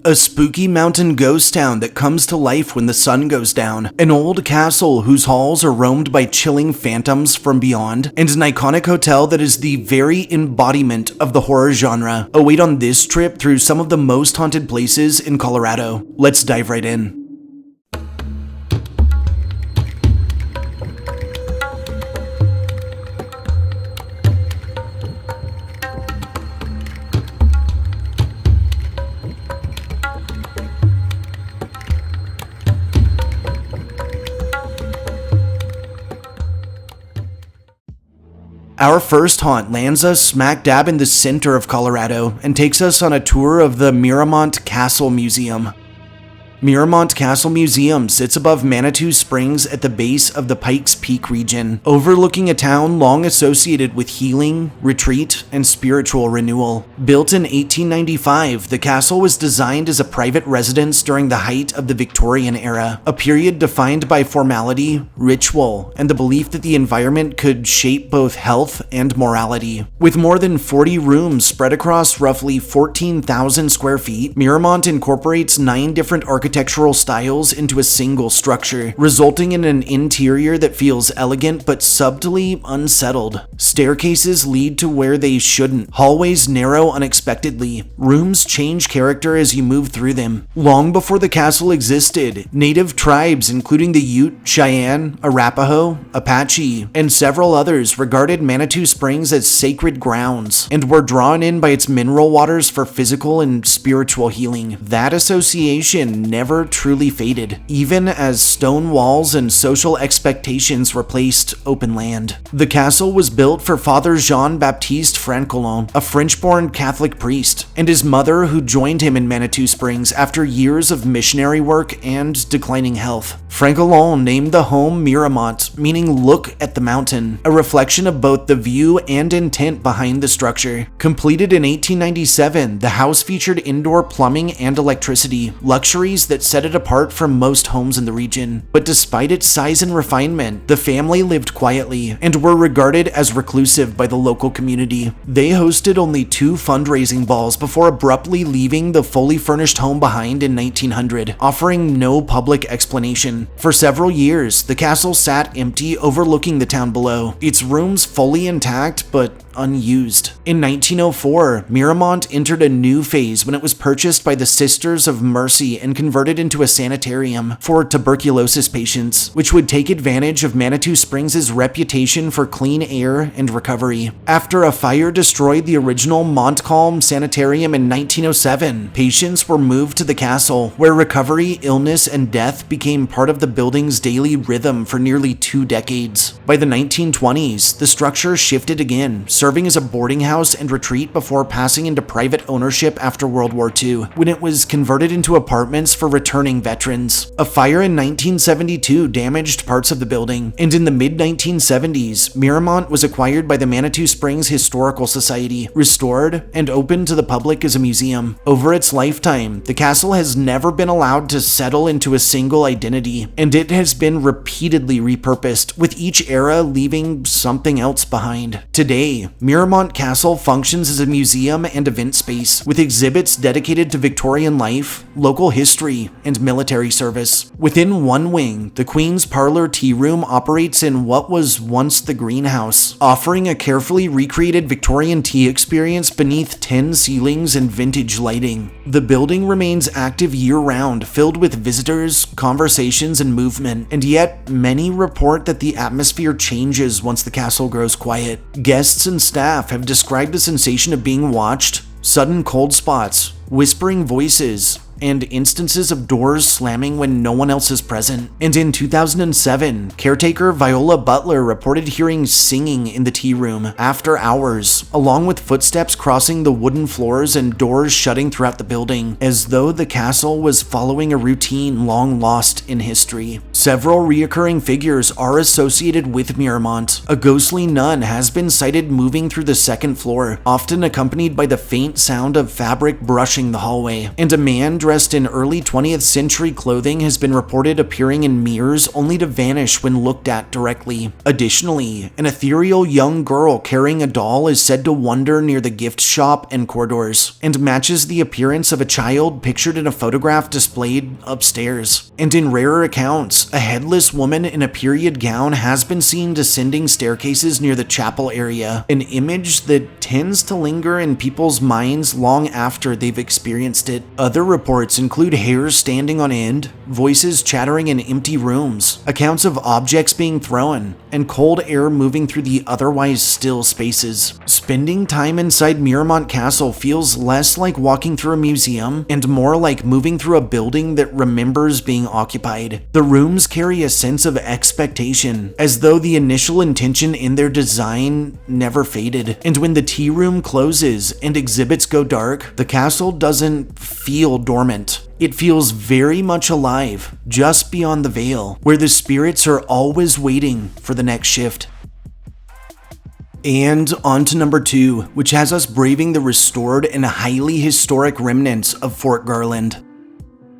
A spooky mountain ghost town that comes to life when the sun goes down, an old castle whose halls are roamed by chilling phantoms from beyond, and an iconic hotel that is the very embodiment of the horror genre await on this trip through some of the most haunted places in Colorado. Let's dive right in. Our first haunt lands us smack dab in the center of Colorado and takes us on a tour of the Miramont Castle Museum. Miramont Castle Museum sits above Manitou Springs at the base of the Pikes Peak region, overlooking a town long associated with healing, retreat, and spiritual renewal. Built in 1895, the castle was designed as a private residence during the height of the Victorian era, a period defined by formality, ritual, and the belief that the environment could shape both health and morality. With more than 40 rooms spread across roughly 14,000 square feet, Miramont incorporates 9 different architectural styles into a single structure, resulting in an interior that feels elegant but subtly unsettled. Staircases lead to where they shouldn't. Hallways narrow unexpectedly. Rooms change character as you move through them. Long before the castle existed, native tribes including the Ute, Cheyenne, Arapaho, Apache, and several others regarded Manitou Springs as sacred grounds and were drawn in by its mineral waters for physical and spiritual healing. That association never truly faded, even as stone walls and social expectations replaced open land. The castle was built for Father Jean-Baptiste Francolon, a French-born Catholic priest, and his mother who joined him in Manitou Springs after years of missionary work and declining health. Francolon named the home Miramont, meaning look at the mountain, a reflection of both the view and intent behind the structure. Completed in 1897, the house featured indoor plumbing and electricity, luxuries that set it apart from most homes in the region. But despite its size and refinement, the family lived quietly and were regarded as reclusive by the local community. They hosted only 2 fundraising balls before abruptly leaving the fully furnished home behind in 1900, offering no public explanation. For several years, the castle sat empty, overlooking the town below, its rooms fully intact but unused. In 1904, Miramont entered a new phase when it was purchased by the Sisters of Mercy and converted into a sanitarium for tuberculosis patients, which would take advantage of Manitou Springs' reputation for clean air and recovery. After a fire destroyed the original Montcalm Sanitarium in 1907, patients were moved to the castle, where recovery, illness, and death became part of the building's daily rhythm for nearly 2 decades. By the 1920s, the structure shifted again, serving as a boarding house and retreat before passing into private ownership after World War II, when it was converted into apartments for returning veterans. A fire in 1972 damaged parts of the building, and in the mid-1970s, Miramont was acquired by the Manitou Springs Historical Society, restored, and opened to the public as a museum. Over its lifetime, the castle has never been allowed to settle into a single identity, and it has been repeatedly repurposed, with each era leaving something else behind. Today, Miramont Castle functions as a museum and event space, with exhibits dedicated to Victorian life, local history, and military service. Within one wing, the Queen's Parlor Tea Room operates in what was once the greenhouse, offering a carefully recreated Victorian tea experience beneath tin ceilings and vintage lighting. The building remains active year-round, filled with visitors, conversations, and movement, and yet many report that the atmosphere changes once the castle grows quiet. Guests and staff have described the sensation of being watched, sudden cold spots, whispering voices, and instances of doors slamming when no one else is present. And in 2007, caretaker Viola Butler reported hearing singing in the tea room after hours, along with footsteps crossing the wooden floors and doors shutting throughout the building, as though the castle was following a routine long lost in history. Several reoccurring figures are associated with Miramont. A ghostly nun has been sighted moving through the second floor, often accompanied by the faint sound of fabric brushing the hallway. And a man dressed in early 20th century clothing has been reported appearing in mirrors only to vanish when looked at directly. Additionally, an ethereal young girl carrying a doll is said to wander near the gift shop and corridors, and matches the appearance of a child pictured in a photograph displayed upstairs. And in rarer accounts, a headless woman in a period gown has been seen descending staircases near the chapel area, an image that tends to linger in people's minds long after they've experienced it. Other reports include hair standing on end, voices chattering in empty rooms, accounts of objects being thrown, and cold air moving through the otherwise still spaces. Spending time inside Miramont Castle feels less like walking through a museum and more like moving through a building that remembers being occupied. The rooms carry a sense of expectation, as though the initial intention in their design never faded. And when the tea room closes and exhibits go dark, the castle doesn't feel dormant. It feels very much alive, just beyond the veil, where the spirits are always waiting for the next shift. And on to number 2, which has us braving the restored and highly historic remnants of Fort Garland.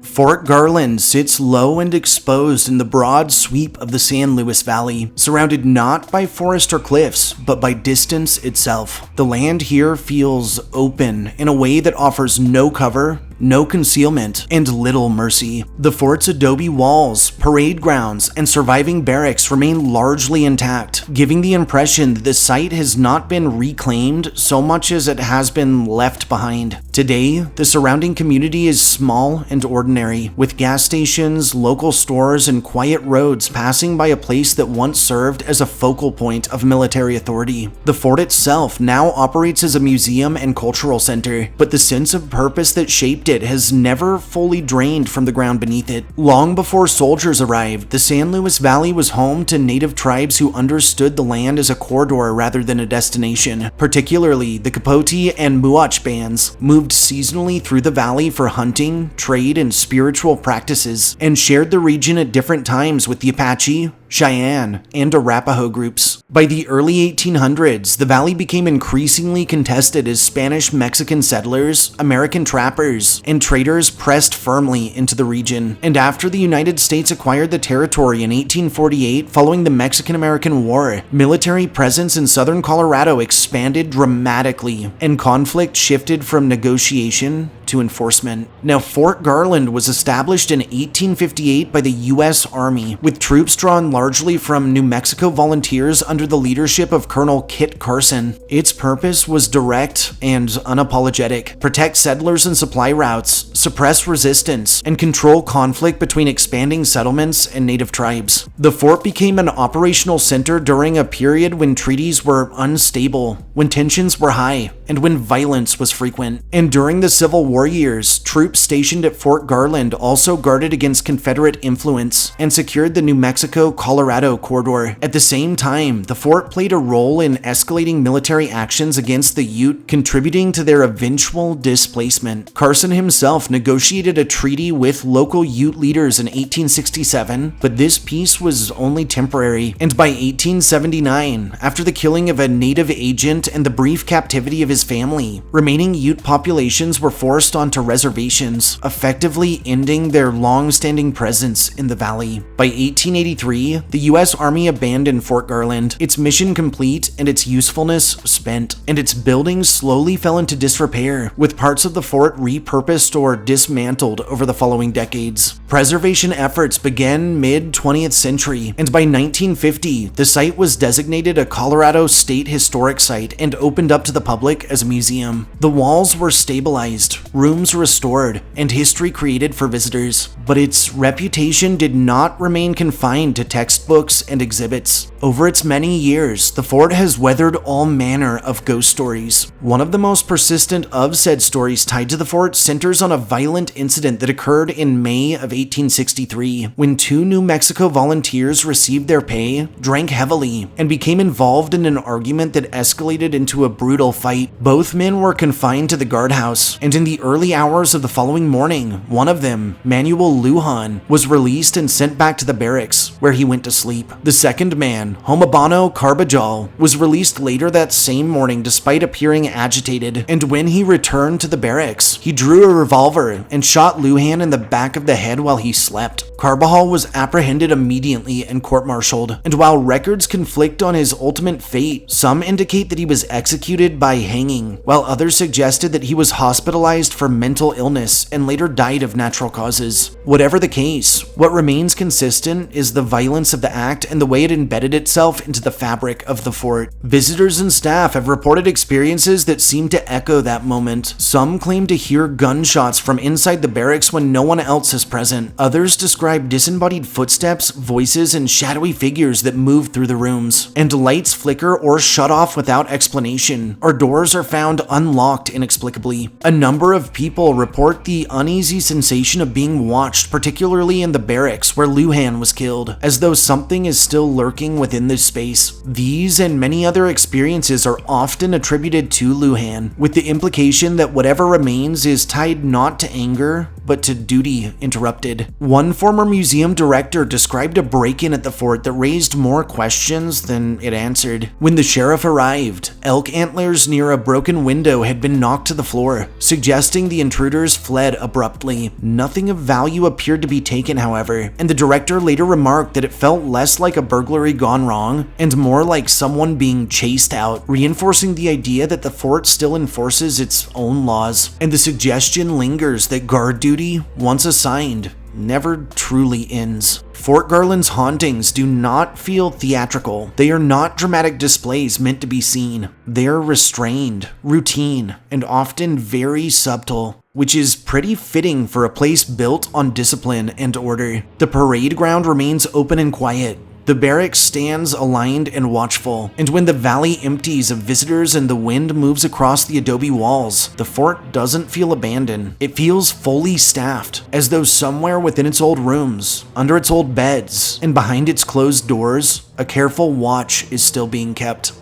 Fort Garland sits low and exposed in the broad sweep of the San Luis Valley, surrounded not by forest or cliffs, but by distance itself. The land here feels open in a way that offers no cover, no concealment, and little mercy. The fort's adobe walls, parade grounds, and surviving barracks remain largely intact, giving the impression that the site has not been reclaimed so much as it has been left behind. Today, the surrounding community is small and ordinary, with gas stations, local stores, and quiet roads passing by a place that once served as a focal point of military authority. The fort itself now operates as a museum and cultural center, but the sense of purpose that shaped it has never fully drained from the ground beneath it. Long before soldiers arrived, the San Luis Valley was home to native tribes who understood the land as a corridor rather than a destination. Particularly, the Capote and Muach bands moved seasonally through the valley for hunting, trade, and spiritual practices, and shared the region at different times with the Apache, Cheyenne, and Arapaho groups. By the early 1800s, the valley became increasingly contested as Spanish-Mexican settlers, American trappers, and traders pressed firmly into the region. And after the United States acquired the territory in 1848 following the Mexican-American War, military presence in southern Colorado expanded dramatically, and conflict shifted from negotiation to enforcement. Now, Fort Garland was established in 1858 by the U.S. Army, with troops drawn largely from New Mexico volunteers under the leadership of Colonel Kit Carson. Its purpose was direct and unapologetic: protect settlers and supply routes, suppress resistance, and control conflict between expanding settlements and native tribes. The fort became an operational center during a period when treaties were unstable, when tensions were high, and when violence was frequent. And during the Civil War years, troops stationed at Fort Garland also guarded against Confederate influence and secured the New Mexico-Colorado corridor. At the same time, the fort played a role in escalating military actions against the Ute, contributing to their eventual displacement. Carson himself negotiated a treaty with local Ute leaders in 1867, but this peace was only temporary, and by 1879, after the killing of a native agent and the brief captivity of his family, remaining Ute populations were forced onto reservations, effectively ending their long-standing presence in the valley. By 1883, the U.S. Army abandoned Fort Garland, its mission complete and its usefulness spent, and its buildings slowly fell into disrepair, with parts of the fort repurposed or dismantled over the following decades. Preservation efforts began mid-20th century, and by 1950, the site was designated a Colorado State Historic Site and opened up to the public as a museum. The walls were stabilized, rooms restored, and history created for visitors, but its reputation did not remain confined to textbooks textbooks and exhibits. Over its many years, the fort has weathered all manner of ghost stories. One of the most persistent of said stories tied to the fort centers on a violent incident that occurred in May of 1863, when 2 New Mexico volunteers received their pay, drank heavily, and became involved in an argument that escalated into a brutal fight. Both men were confined to the guardhouse, and in the early hours of the following morning, one of them, Manuel Lujan, was released and sent back to the barracks, where he went to sleep. The second man, Homabano Carbajal, was released later that same morning despite appearing agitated, and when he returned to the barracks, he drew a revolver and shot Lujan in the back of the head while he slept. Carbajal was apprehended immediately and court-martialed, and while records conflict on his ultimate fate, some indicate that he was executed by hanging, while others suggested that he was hospitalized for mental illness and later died of natural causes. Whatever the case, what remains consistent is the violence of the act and the way it embedded itself into the fabric of the fort. Visitors and staff have reported experiences that seem to echo that moment. Some claim to hear gunshots from inside the barracks when no one else is present. Others describe disembodied footsteps, voices, and shadowy figures that move through the rooms. And lights flicker or shut off without explanation, or doors are found unlocked inexplicably. A number of people report the uneasy sensation of being watched, particularly in the barracks where Lujan was killed, as though something is still lurking within this space. These and many other experiences are often attributed to Lujan, with the implication that whatever remains is tied not to anger, but to duty interrupted. One former museum director described a break-in at the fort that raised more questions than it answered. When the sheriff arrived, elk antlers near a broken window had been knocked to the floor, suggesting the intruders fled abruptly. Nothing of value appeared to be taken, however, and the director later remarked that it felt less like a burglary gone wrong and more like someone being chased out, reinforcing the idea that the fort still enforces its own laws. And the suggestion lingers that guard duty, once assigned, never truly ends. Fort Garland's hauntings do not feel theatrical. They are not dramatic displays meant to be seen. They are restrained, routine, and often very subtle, which is pretty fitting for a place built on discipline and order. The parade ground remains open and quiet. The barracks stands aligned and watchful, and when the valley empties of visitors and the wind moves across the adobe walls, the fort doesn't feel abandoned. It feels fully staffed, as though somewhere within its old rooms, under its old beds, and behind its closed doors, a careful watch is still being kept.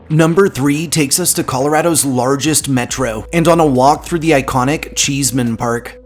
Number 3 takes us to Colorado's largest metro, and on a walk through the iconic Cheesman Park.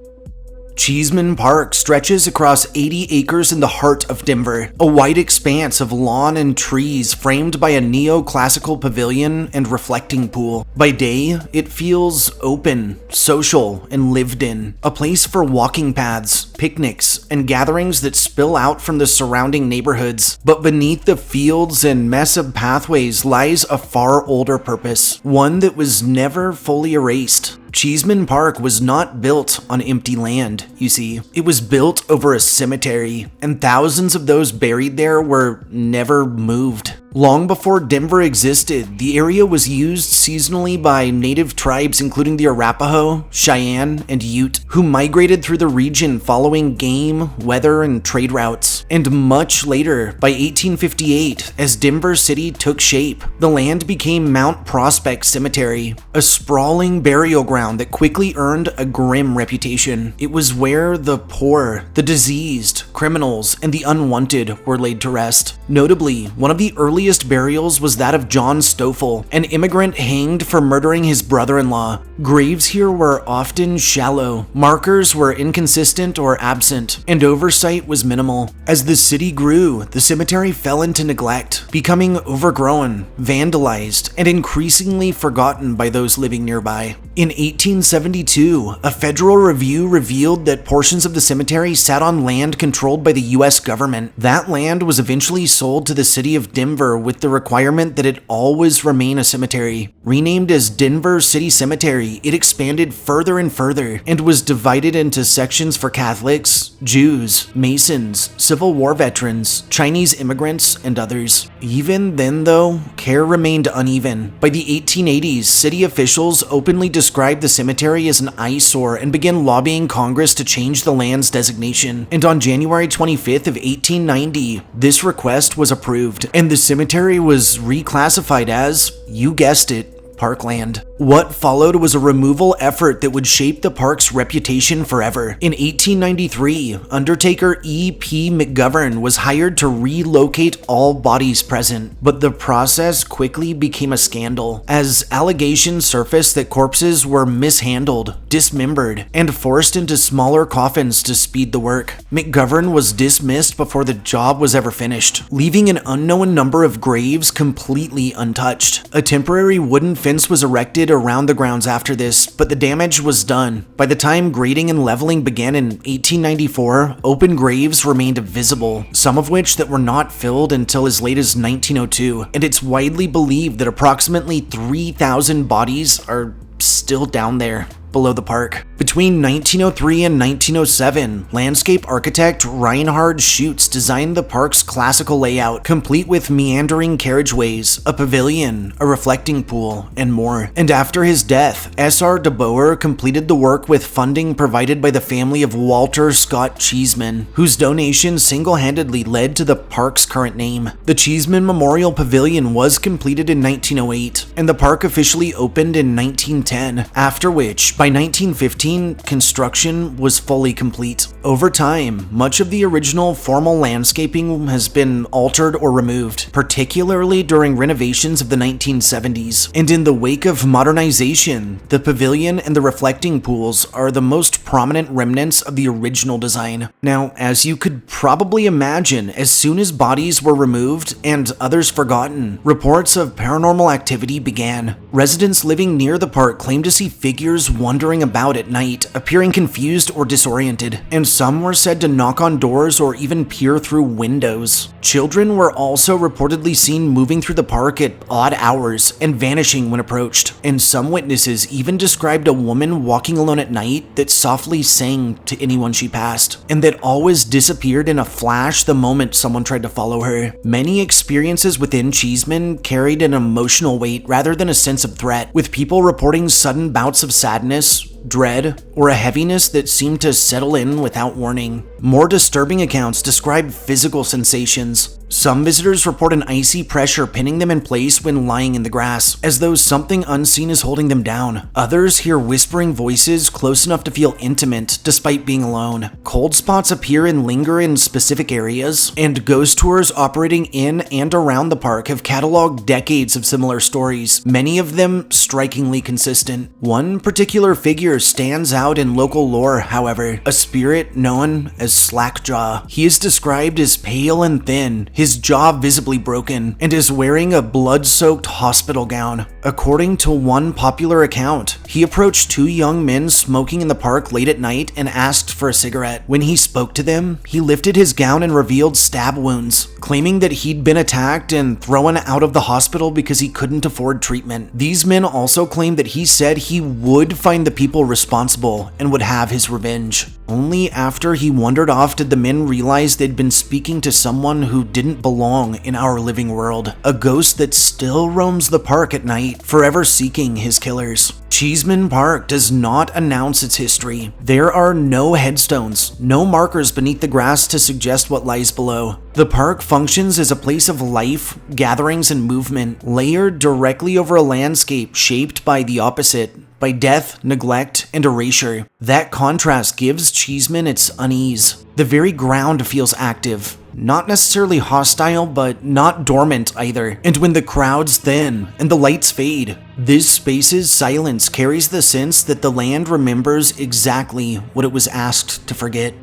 Cheesman Park stretches across 80 acres in the heart of Denver, a wide expanse of lawn and trees framed by a neoclassical pavilion and reflecting pool. By day, it feels open, social, and lived in, a place for walking paths, picnics, and gatherings that spill out from the surrounding neighborhoods. But beneath the fields and mess of pathways lies a far older purpose, one that was never fully erased. Cheesman Park was not built on empty land, you see. It was built over a cemetery, and thousands of those buried there were never moved. Long before Denver existed, the area was used seasonally by native tribes including the Arapaho, Cheyenne, and Ute, who migrated through the region following game, weather, and trade routes. And much later, by 1858, as Denver City took shape, the land became Mount Prospect Cemetery, a sprawling burial ground that quickly earned a grim reputation. It was where the poor, the diseased, criminals, and the unwanted were laid to rest. Notably, one of the earliest burials was that of John Stoffel, an immigrant hanged for murdering his brother-in-law. Graves here were often shallow, markers were inconsistent or absent, and oversight was minimal. As the city grew, the cemetery fell into neglect, becoming overgrown, vandalized, and increasingly forgotten by those living nearby. In 1872, a federal review revealed that portions of the cemetery sat on land controlled by the US government. That land was eventually sold to the city of Denver However, with the requirement that it always remain a cemetery. Renamed as Denver City Cemetery, it expanded further and further and was divided into sections for Catholics, Jews, Masons, Civil War veterans, Chinese immigrants, and others. Even then though, care remained uneven. By the 1880s, city officials openly described the cemetery as an eyesore and began lobbying Congress to change the land's designation. And on January 25th of 1890, this request was approved, and the cemetery was reclassified as, you guessed it, parkland. What followed was a removal effort that would shape the park's reputation forever. In 1893, Undertaker E.P. McGovern was hired to relocate all bodies present, but the process quickly became a scandal, as allegations surfaced that corpses were mishandled, dismembered, and forced into smaller coffins to speed the work. McGovern was dismissed before the job was ever finished, leaving an unknown number of graves completely untouched. A temporary wooden fence was erected around the grounds after this, but the damage was done. By the time grading and leveling began in 1894, open graves remained visible, some of which that were not filled until as late as 1902, and it's widely believed that approximately 3,000 bodies are still down there below the park. Between 1903 and 1907, landscape architect Reinhard Schutz designed the park's classical layout, complete with meandering carriageways, a pavilion, a reflecting pool, and more. And after his death, S.R. de Boer completed the work with funding provided by the family of Walter Scott Cheesman, whose donation single-handedly led to the park's current name. The Cheesman Memorial Pavilion was completed in 1908, and the park officially opened in 1910, after which, by 1915, construction was fully complete. Over time, much of the original formal landscaping has been altered or removed, particularly during renovations of the 1970s. And in the wake of modernization, the pavilion and the reflecting pools are the most prominent remnants of the original design. Now, as you could probably imagine, as soon as bodies were removed and others forgotten, reports of paranormal activity began. Residents living near the park claimed to see figures wandering about at night, appearing confused or disoriented, and some were said to knock on doors or even peer through windows. Children were also reportedly seen moving through the park at odd hours and vanishing when approached, and some witnesses even described a woman walking alone at night that softly sang to anyone she passed, and that always disappeared in a flash the moment someone tried to follow her. Many experiences within Cheesman carried an emotional weight rather than a sense of threat, with people reporting sudden bouts of sadness, dread, or a heaviness that seemed to settle in without warning. More disturbing accounts describe physical sensations. Some visitors report an icy pressure pinning them in place when lying in the grass, as though something unseen is holding them down. Others hear whispering voices close enough to feel intimate despite being alone. Cold spots appear and linger in specific areas, and ghost tours operating in and around the park have cataloged decades of similar stories, many of them strikingly consistent. One particular figure stands out in local lore, however, a spirit known as Slackjaw. He is described as pale and thin, his jaw visibly broken, and is wearing a blood-soaked hospital gown. According to one popular account, he approached two young men smoking in the park late at night and asked for a cigarette. When he spoke to them, he lifted his gown and revealed stab wounds, claiming that he'd been attacked and thrown out of the hospital because he couldn't afford treatment. These men also claimed that he said he would find the people responsible and would have his revenge. Only after he wandered off did the men realize they'd been speaking to someone who didn't belong in our living world, a ghost that still roams the park at night, forever seeking his killers. Cheesman Park does not announce its history. There are no headstones, no markers beneath the grass to suggest what lies below. The park functions as a place of life, gatherings, and movement, layered directly over a landscape shaped by the opposite, by death, neglect, and erasure. That contrast gives Cheesman its unease. The very ground feels active. Not necessarily hostile, but not dormant either. And when the crowds thin and the lights fade, this space's silence carries the sense that the land remembers exactly what it was asked to forget.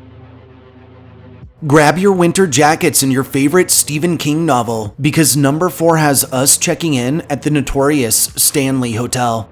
Grab your winter jackets and your favorite Stephen King novel, because number 4 has us checking in at the notorious Stanley Hotel.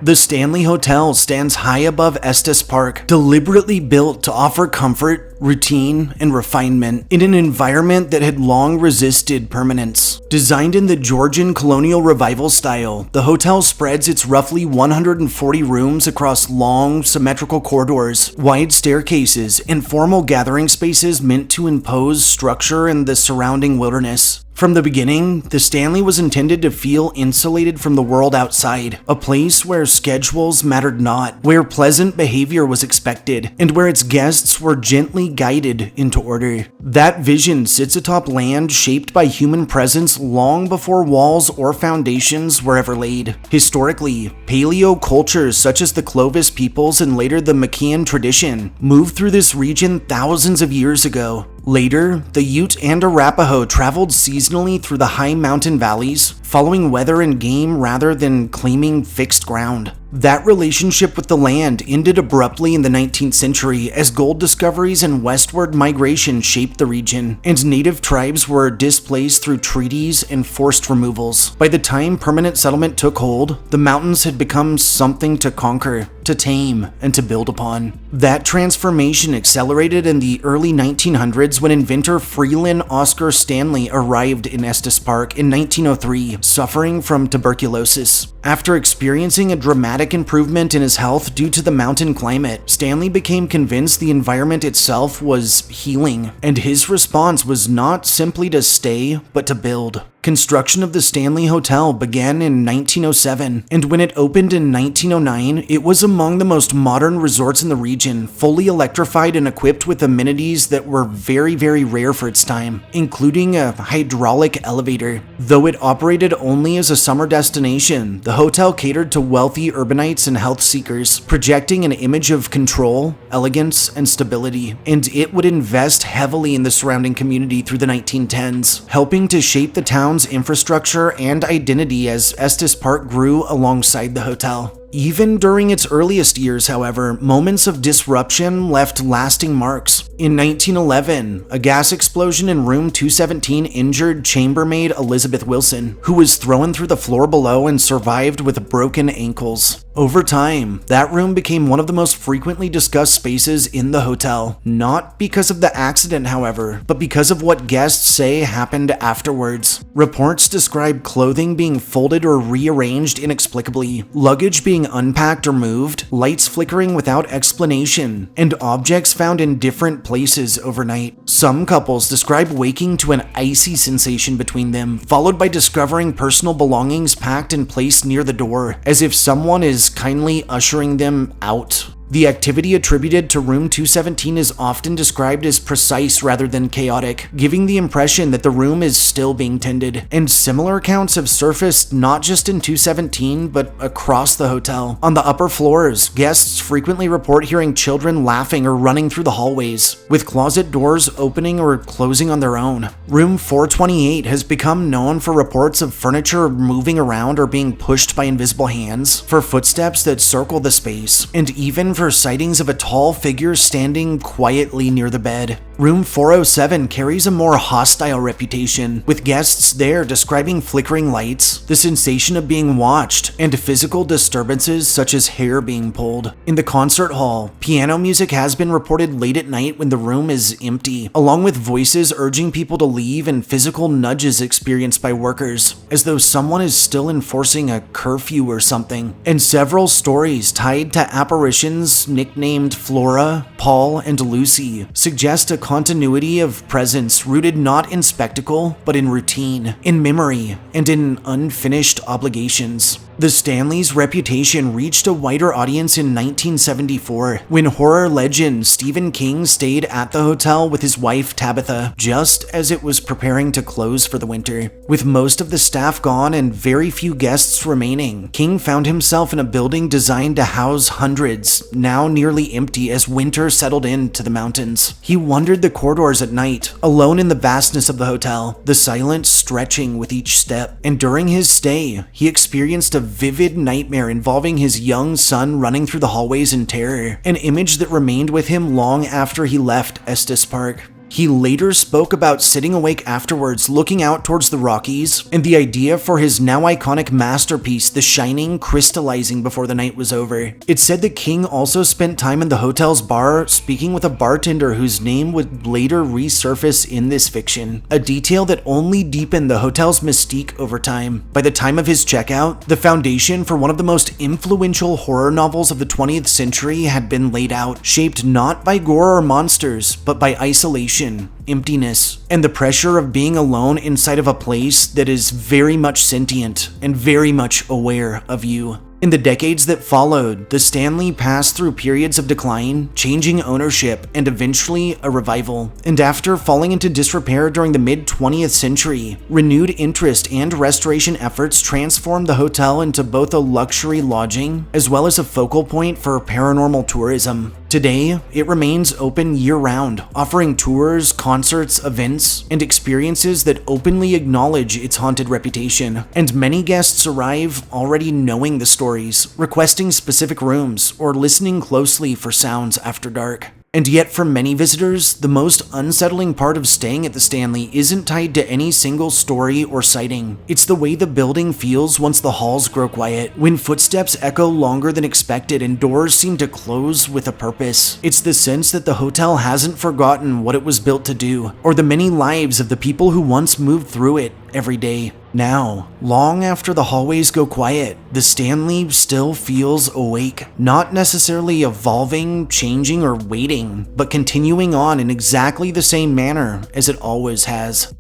The Stanley Hotel stands high above Estes Park, deliberately built to offer comfort, routine, and refinement in an environment that had long resisted permanence. Designed in the Georgian colonial revival style, the hotel spreads its roughly 140 rooms across long, symmetrical corridors, wide staircases, and formal gathering spaces meant to impose structure in the surrounding wilderness. From the beginning, the Stanley was intended to feel insulated from the world outside, a place where schedules mattered not, where pleasant behavior was expected, and where its guests were gently guided into order. That vision sits atop land shaped by human presence long before walls or foundations were ever laid. Historically, paleo cultures such as the Clovis peoples and later the Machian tradition moved through this region thousands of years ago. Later, the Ute and Arapaho traveled seasonally through the high mountain valleys, following weather and game rather than claiming fixed ground. That relationship with the land ended abruptly in the 19th century as gold discoveries and westward migration shaped the region, and native tribes were displaced through treaties and forced removals. By the time permanent settlement took hold, the mountains had become something to conquer, to tame, and to build upon. That transformation accelerated in the early 1900s when inventor Freeland Oscar Stanley arrived in Estes Park in 1903, suffering from tuberculosis. After experiencing a dramatic improvement in his health due to the mountain climate, Stanley became convinced the environment itself was healing, and his response was not simply to stay, but to build. Construction of the Stanley Hotel began in 1907, and when it opened in 1909, it was among the most modern resorts in the region, fully electrified and equipped with amenities that were very, very rare for its time, including a hydraulic elevator. Though it operated only as a summer destination, the hotel catered to wealthy urbanites and health seekers, projecting an image of control, elegance, and stability, and it would invest heavily in the surrounding community through the 1910s, helping to shape the town's infrastructure and identity as Estes Park grew alongside the hotel. Even during its earliest years, however, moments of disruption left lasting marks. In 1911, a gas explosion in room 217 injured chambermaid Elizabeth Wilson, who was thrown through the floor below and survived with broken ankles. Over time, that room became one of the most frequently discussed spaces in the hotel. Not because of the accident, however, but because of what guests say happened afterwards. Reports describe clothing being folded or rearranged inexplicably, luggage being unpacked or moved, lights flickering without explanation, and objects found in different places overnight. Some couples describe waking to an icy sensation between them, followed by discovering personal belongings packed and placed near the door, as if someone is kindly ushering them out. The activity attributed to room 217 is often described as precise rather than chaotic, giving the impression that the room is still being tended, and similar accounts have surfaced not just in 217 but across the hotel. On the upper floors, guests frequently report hearing children laughing or running through the hallways, with closet doors opening or closing on their own. Room 428 has become known for reports of furniture moving around or being pushed by invisible hands, for footsteps that circle the space, and even for sightings of a tall figure standing quietly near the bed. Room 407 carries a more hostile reputation, with guests there describing flickering lights, the sensation of being watched, and physical disturbances such as hair being pulled. In the concert hall, piano music has been reported late at night when the room is empty, along with voices urging people to leave and physical nudges experienced by workers, as though someone is still enforcing a curfew or something. And several stories tied to apparitions nicknamed Flora, Paul, and Lucy suggest a continuity of presence rooted not in spectacle, but in routine, in memory, and in unfinished obligations. The Stanley's reputation reached a wider audience in 1974 when horror legend Stephen King stayed at the hotel with his wife Tabitha just as it was preparing to close for the winter. With most of the staff gone and very few guests remaining, King found himself in a building designed to house hundreds, now nearly empty as winter settled into the mountains. He wandered the corridors at night, alone in the vastness of the hotel, the silence stretching with each step. And during his stay, he experienced a vivid nightmare involving his young son running through the hallways in terror, an image that remained with him long after he left Estes Park. He later spoke about sitting awake afterwards looking out towards the Rockies and the idea for his now iconic masterpiece, The Shining, crystallizing before the night was over. It's said that King also spent time in the hotel's bar speaking with a bartender whose name would later resurface in this fiction, a detail that only deepened the hotel's mystique over time. By the time of his checkout, the foundation for one of the most influential horror novels of the 20th century had been laid out, shaped not by gore or monsters, but by isolation, emptiness, and the pressure of being alone inside of a place that is very much sentient and very much aware of you. In the decades that followed, the Stanley passed through periods of decline, changing ownership, and eventually a revival. And after falling into disrepair during the mid-20th century, renewed interest and restoration efforts transformed the hotel into both a luxury lodging as well as a focal point for paranormal tourism. Today, it remains open year-round, offering tours, concerts, events, and experiences that openly acknowledge its haunted reputation. And many guests arrive already knowing the stories, requesting specific rooms, or listening closely for sounds after dark. And yet for many visitors, the most unsettling part of staying at the Stanley isn't tied to any single story or sighting. It's the way the building feels once the halls grow quiet, when footsteps echo longer than expected and doors seem to close with a purpose. It's the sense that the hotel hasn't forgotten what it was built to do, or the many lives of the people who once moved through it every day. Now, long after the hallways go quiet, the Stanley still feels awake, not necessarily evolving, changing, or waiting, but continuing on in exactly the same manner as it always has.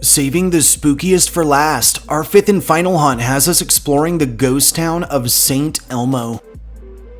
Saving the spookiest for last, our fifth and final haunt has us exploring the ghost town of St. Elmo.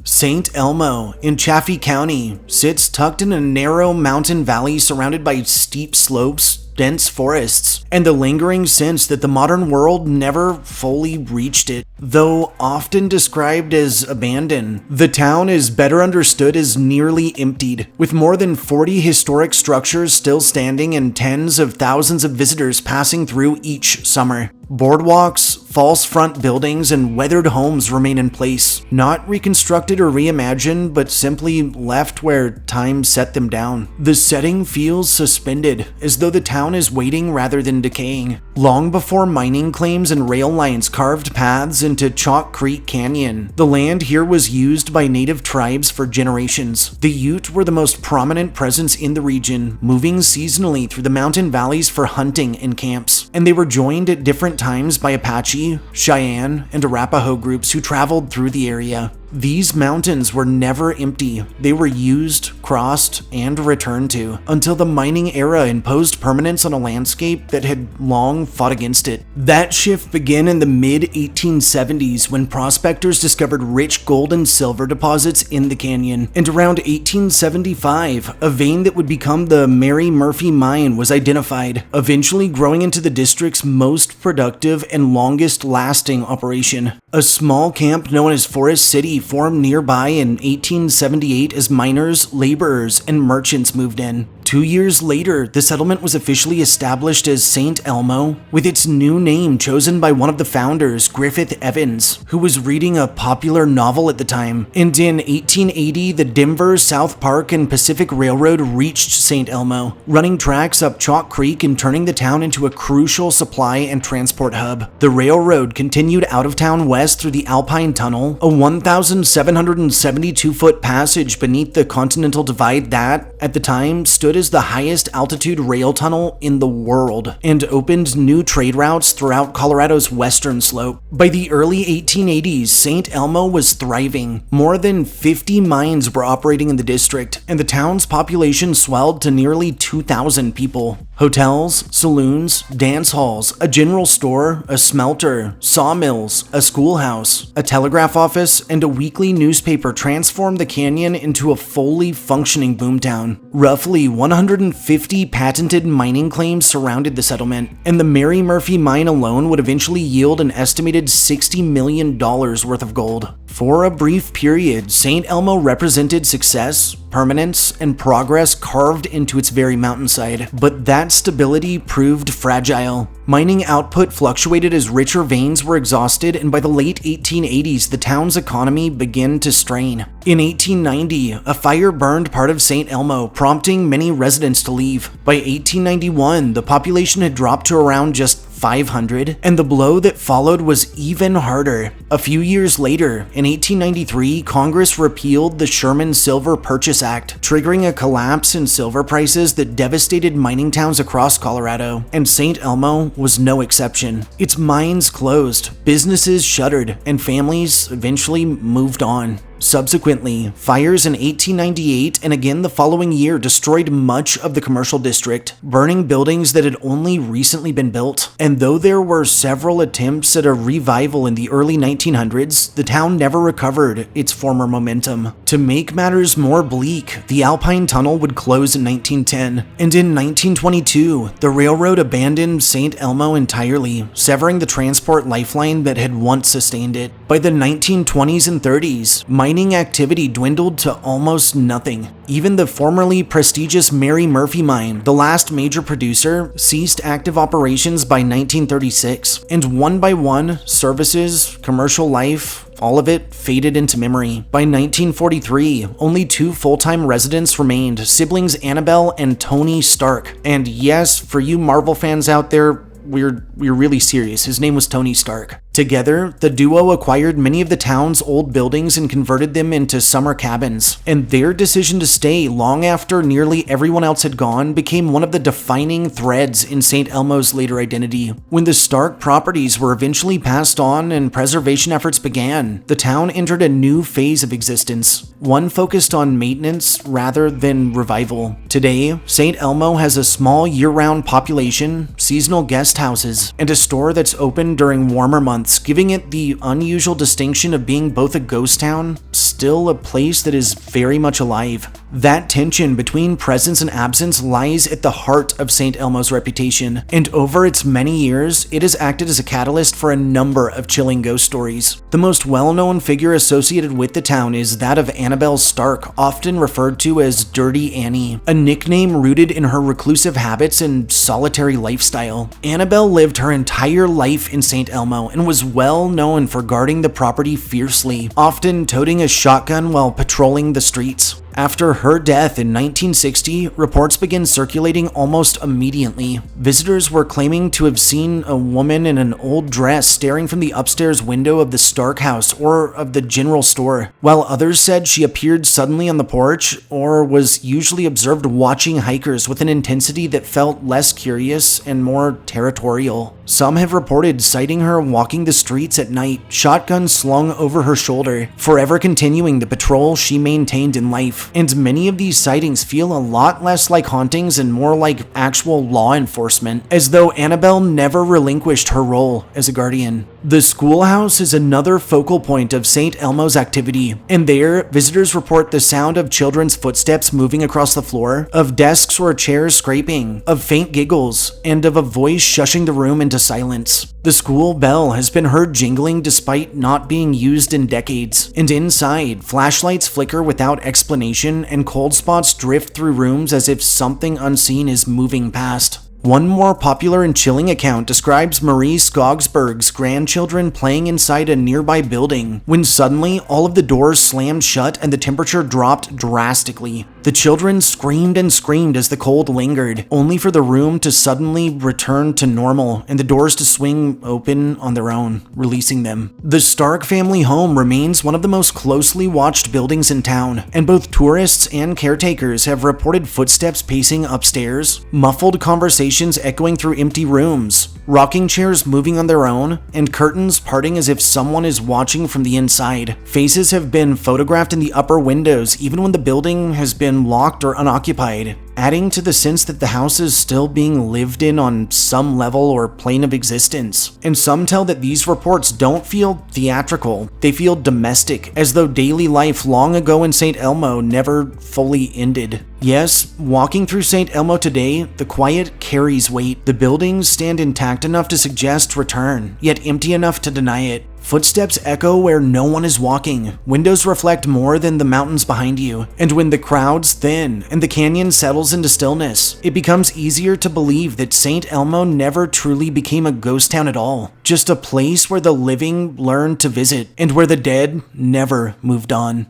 St. Elmo in Chaffee County sits tucked in a narrow mountain valley surrounded by steep slopes, dense forests, and the lingering sense that the modern world never fully reached it. Though often described as abandoned, the town is better understood as nearly emptied, with more than 40 historic structures still standing and tens of thousands of visitors passing through each summer. Boardwalks, false front buildings, and weathered homes remain in place, not reconstructed or reimagined, but simply left where time set them down. The setting feels suspended, as though the town is waiting rather than decaying. Long before mining claims and rail lines carved paths into Chalk Creek Canyon, the land here was used by native tribes for generations. The Ute were the most prominent presence in the region, moving seasonally through the mountain valleys for hunting and camps, and they were joined at different times by Apache, Cheyenne, and Arapaho groups who traveled through the area. These mountains were never empty. They were used, crossed, and returned to, until the mining era imposed permanence on a landscape that had long fought against it. That shift began in the mid-1870s when prospectors discovered rich gold and silver deposits in the canyon, and around 1875, a vein that would become the Mary Murphy Mine was identified, eventually growing into the district's most productive and longest-lasting operation. A small camp known as Forest City formed nearby in 1878 as miners, laborers, and merchants moved in. 2 years later, the settlement was officially established as St. Elmo, with its new name chosen by one of the founders, Griffith Evans, who was reading a popular novel at the time. And in 1880, the Denver, South Park, and Pacific Railroad reached St. Elmo, running tracks up Chalk Creek and turning the town into a crucial supply and transport hub. The railroad continued out of town west through the Alpine Tunnel, a 1,772-foot passage beneath the Continental Divide that, at the time, stood as the highest altitude rail tunnel in the world, and opened new trade routes throughout Colorado's western slope. By the early 1880s, St. Elmo was thriving. More than 50 mines were operating in the district, and the town's population swelled to nearly 2,000 people. Hotels, saloons, dance halls, a general store, a smelter, sawmills, a schoolhouse, a telegraph office, and a weekly newspaper transformed the canyon into a fully functioning boomtown. Roughly 150 patented mining claims surrounded the settlement, and the Mary Murphy mine alone would eventually yield an estimated $60 million worth of gold. For a brief period, St. Elmo represented success, permanence, and progress carved into its very mountainside. But that stability proved fragile. Mining output fluctuated as richer veins were exhausted, and by the late 1880s, the town's economy began to strain. In 1890, a fire burned part of St. Elmo, prompting many residents to leave. By 1891, the population had dropped to around just 500, and the blow that followed was even harder. A few years later, in 1893, Congress repealed the Sherman Silver Purchase Act, triggering a collapse in silver prices that devastated mining towns across Colorado, and St. Elmo was no exception. Its mines closed, businesses shuttered, and families eventually moved on. Subsequently, fires in 1898 and again the following year destroyed much of the commercial district, burning buildings that had only recently been built. And though there were several attempts at a revival in the early 1900s, the town never recovered its former momentum. To make matters more bleak, the Alpine Tunnel would close in 1910, and in 1922, the railroad abandoned St. Elmo entirely, severing the transport lifeline that had once sustained it. By the 1920s and 30s, mining activity dwindled to almost nothing. Even the formerly prestigious Mary Murphy mine, the last major producer, ceased active operations by 1936, and one by one, services, commercial life, all of it faded into memory. By 1943, only 2 full-time residents remained, siblings Annabelle and Tony Stark. And yes, for you Marvel fans out there, we're really serious. His name was Tony Stark. Together, the duo acquired many of the town's old buildings and converted them into summer cabins, and their decision to stay long after nearly everyone else had gone became one of the defining threads in St. Elmo's later identity. When the Stark properties were eventually passed on and preservation efforts began, the town entered a new phase of existence, one focused on maintenance rather than revival. Today, St. Elmo has a small year-round population, seasonal guest houses, and a store that's open during warmer months, giving it the unusual distinction of being both a ghost town, still a place that is very much alive. That tension between presence and absence lies at the heart of St. Elmo's reputation, and over its many years, it has acted as a catalyst for a number of chilling ghost stories. The most well-known figure associated with the town is that of Annabelle Stark, often referred to as Dirty Annie, a nickname rooted in her reclusive habits and solitary lifestyle. Annabelle lived her entire life in St. Elmo and was well known for guarding the property fiercely, often toting a shotgun while patrolling the streets. After her death in 1960, reports began circulating almost immediately. Visitors were claiming to have seen a woman in an old dress staring from the upstairs window of the Stark house or of the general store, while others said she appeared suddenly on the porch or was usually observed watching hikers with an intensity that felt less curious and more territorial. Some have reported sighting her walking the streets at night, shotgun slung over her shoulder, forever continuing the patrol she maintained in life. And many of these sightings feel a lot less like hauntings and more like actual law enforcement, as though Annabelle never relinquished her role as a guardian. The schoolhouse is another focal point of St. Elmo's activity, and there, visitors report the sound of children's footsteps moving across the floor, of desks or chairs scraping, of faint giggles, and of a voice shushing the room into silence. The school bell has been heard jingling despite not being used in decades, and inside, flashlights flicker without explanation and cold spots drift through rooms as if something unseen is moving past. One more popular and chilling account describes Marie Skogsberg's grandchildren playing inside a nearby building, when suddenly all of the doors slammed shut and the temperature dropped drastically. The children screamed and screamed as the cold lingered, only for the room to suddenly return to normal and the doors to swing open on their own, releasing them. The Stark family home remains one of the most closely watched buildings in town, and both tourists and caretakers have reported footsteps pacing upstairs, muffled conversations echoing through empty rooms, rocking chairs moving on their own, and curtains parting as if someone is watching from the inside. Faces have been photographed in the upper windows even when the building has been locked or unoccupied, adding to the sense that the house is still being lived in on some level or plane of existence. And some tell that these reports don't feel theatrical, they feel domestic, as though daily life long ago in St. Elmo never fully ended. Yes, walking through St. Elmo today, the quiet carries weight. The buildings stand intact enough to suggest return, yet empty enough to deny it. Footsteps echo where no one is walking, windows reflect more than the mountains behind you, and when the crowds thin and the canyon settles into stillness, it becomes easier to believe that St. Elmo never truly became a ghost town at all, just a place where the living learned to visit, and where the dead never moved on.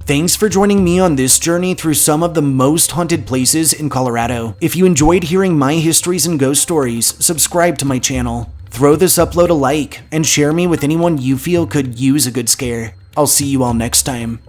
Thanks for joining me on this journey through some of the most haunted places in Colorado. If you enjoyed hearing my histories and ghost stories, subscribe to my channel. Throw this upload a like, and share me with anyone you feel could use a good scare. I'll see you all next time.